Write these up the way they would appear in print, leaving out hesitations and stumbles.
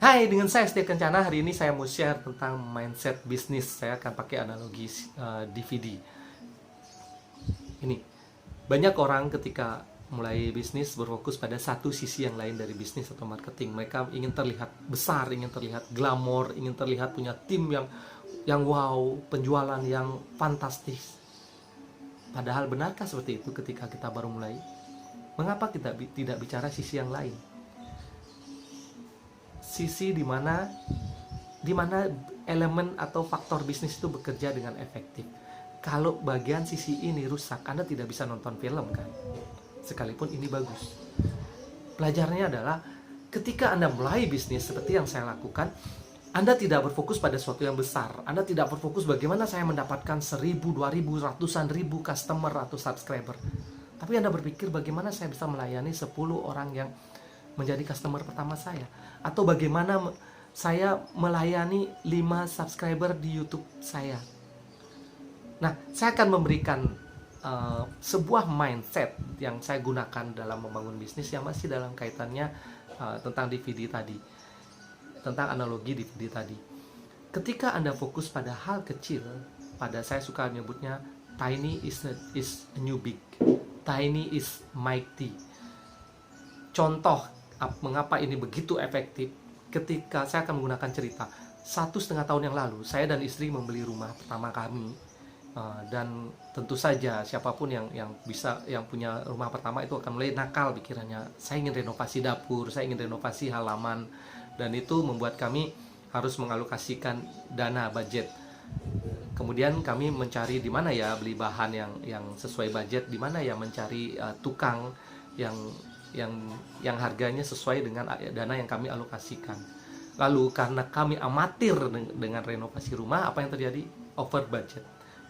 Hai, dengan saya Setia Kencana. Hari ini saya mau share tentang mindset bisnis. Saya akan pakai analogi DVD. Ini, banyak orang ketika mulai bisnis berfokus pada satu sisi yang lain dari bisnis atau marketing. Mereka ingin terlihat besar, ingin terlihat glamor, ingin terlihat punya tim yang wow, penjualan yang fantastis. Padahal benarkah seperti itu ketika kita baru mulai? Mengapa kita tidak bicara sisi yang lain? Sisi di mana elemen atau faktor bisnis itu bekerja dengan efektif. Kalau bagian sisi ini rusak, Anda tidak bisa nonton film kan? Sekalipun ini bagus. Pelajarannya adalah ketika Anda mulai bisnis seperti yang saya lakukan, Anda tidak berfokus pada sesuatu yang besar. Anda tidak berfokus bagaimana saya mendapatkan 1.000, 2.000, ratusan ribu customer atau subscriber. Tapi Anda berpikir bagaimana saya bisa melayani 10 orang yang menjadi customer pertama saya, atau bagaimana saya melayani 5 subscriber di YouTube saya. Nah, saya akan memberikan sebuah mindset yang saya gunakan dalam membangun bisnis yang masih dalam kaitannya tentang DVD tadi, tentang analogi DVD tadi. Ketika Anda fokus pada hal kecil, saya suka menyebutnya tiny is a new big, tiny is mighty. Contoh mengapa ini begitu efektif, ketika saya akan menggunakan cerita 1,5 tahun yang lalu, saya dan istri membeli rumah pertama kami, dan tentu saja siapapun yang punya rumah pertama itu akan mulai nakal pikirannya. Saya ingin renovasi dapur, saya ingin renovasi halaman, dan itu membuat kami harus mengalokasikan dana budget. Kemudian kami mencari di mana ya beli bahan yang sesuai budget, di mana ya mencari tukang yang harganya sesuai dengan dana yang kami alokasikan. Lalu karena kami amatir dengan renovasi rumah, apa yang terjadi? Over budget.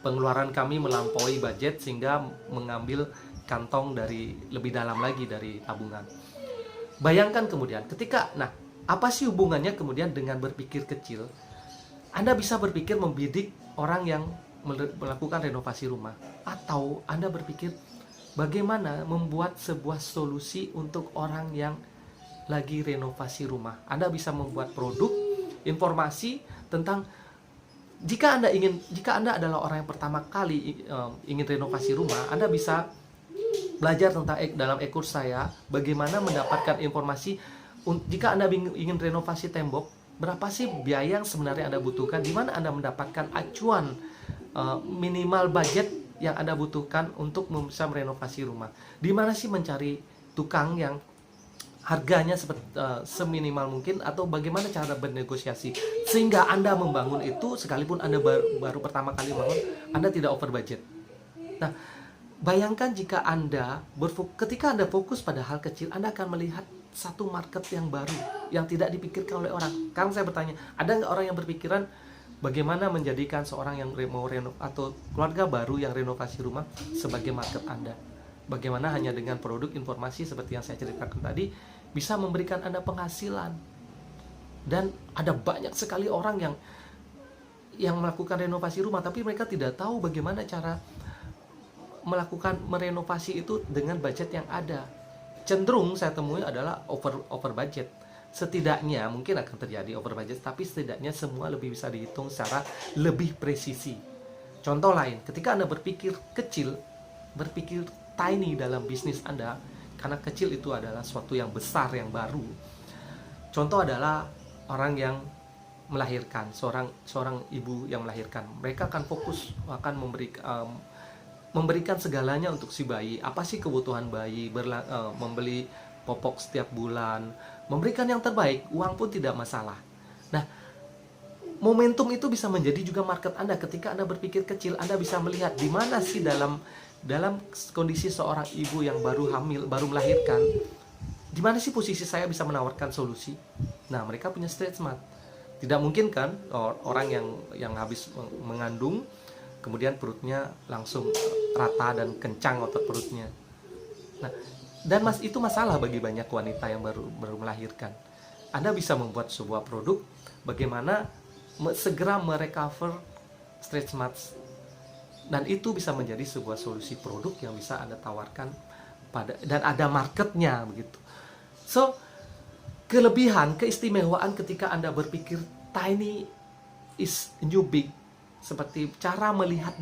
Pengeluaran kami melampaui budget sehingga mengambil kantong dari lebih dalam lagi dari tabungan. Bayangkan kemudian ketika, apa sih hubungannya kemudian dengan berpikir kecil? Anda bisa berpikir membidik orang yang melakukan renovasi rumah, atau Anda berpikir bagaimana membuat sebuah solusi untuk orang yang lagi renovasi rumah. Anda bisa membuat produk, informasi tentang jika Anda adalah orang yang pertama kali ingin renovasi rumah, Anda bisa belajar tentang dalam e-course saya bagaimana mendapatkan informasi. Jika Anda ingin renovasi tembok, berapa sih biaya yang sebenarnya Anda butuhkan? Di mana Anda mendapatkan acuan minimal budget yang Anda butuhkan untuk bisa merenovasi rumah? Di mana sih mencari tukang yang harganya seminimal mungkin, atau bagaimana cara bernegosiasi sehingga Anda membangun itu, sekalipun Anda baru pertama kali bangun, Anda tidak over budget. Nah, bayangkan jika ketika Anda fokus pada hal kecil, Anda akan melihat satu market yang baru yang tidak dipikirkan oleh orang. Sekarang saya bertanya, ada nggak orang yang berpikiran bagaimana menjadikan seorang yang mau atau keluarga baru yang renovasi rumah sebagai market Anda? Bagaimana hanya dengan produk informasi seperti yang saya ceritakan tadi bisa memberikan Anda penghasilan? Dan ada banyak sekali orang yang melakukan renovasi rumah, tapi mereka tidak tahu bagaimana cara melakukan merenovasi itu dengan budget yang ada. Cenderung saya temui adalah over budget. Setidaknya mungkin akan terjadi over budget, tapi setidaknya semua lebih bisa dihitung secara lebih presisi. Contoh lain, ketika Anda berpikir kecil, berpikir tiny dalam bisnis Anda, karena kecil itu adalah sesuatu yang besar, yang baru. Contoh adalah orang yang melahirkan, seorang ibu yang melahirkan. Mereka akan fokus, akan memberikan segalanya untuk si bayi. Apa sih kebutuhan bayi? Membeli popok setiap bulan, memberikan yang terbaik, uang pun tidak masalah. Nah, momentum itu bisa menjadi juga market Anda. Ketika Anda berpikir kecil, Anda bisa melihat di mana sih dalam kondisi seorang ibu yang baru hamil, baru melahirkan, di mana sih posisi saya bisa menawarkan solusi. Nah, mereka punya street smart. Tidak mungkin kan orang yang habis mengandung kemudian perutnya langsung rata dan kencang otot perutnya. Nah, dan itu masalah bagi banyak wanita yang baru melahirkan. Anda bisa membuat sebuah produk bagaimana segera merecover stretch marks, dan itu bisa menjadi sebuah solusi produk yang bisa Anda tawarkan dan ada marketnya begitu. So, kelebihan, keistimewaan ketika Anda berpikir tiny is new big, seperti cara melihat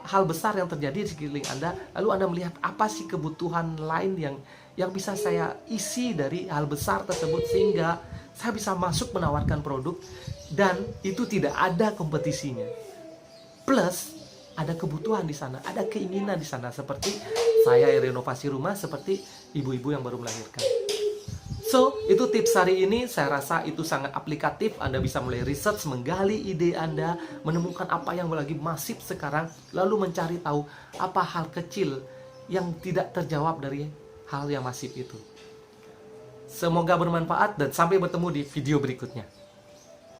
hal besar yang terjadi di sekeliling Anda, lalu Anda melihat apa sih kebutuhan lain yang bisa saya isi dari hal besar tersebut, sehingga saya bisa masuk menawarkan produk dan itu tidak ada kompetisinya. Plus ada kebutuhan di sana, ada keinginan di sana, seperti saya yang renovasi rumah, seperti ibu-ibu yang baru melahirkan. So, itu tips hari ini. Saya rasa itu sangat aplikatif. Anda bisa mulai research, menggali ide Anda, menemukan apa yang lagi masif sekarang, lalu mencari tahu apa hal kecil yang tidak terjawab dari hal yang masif itu. Semoga bermanfaat dan sampai bertemu di video berikutnya.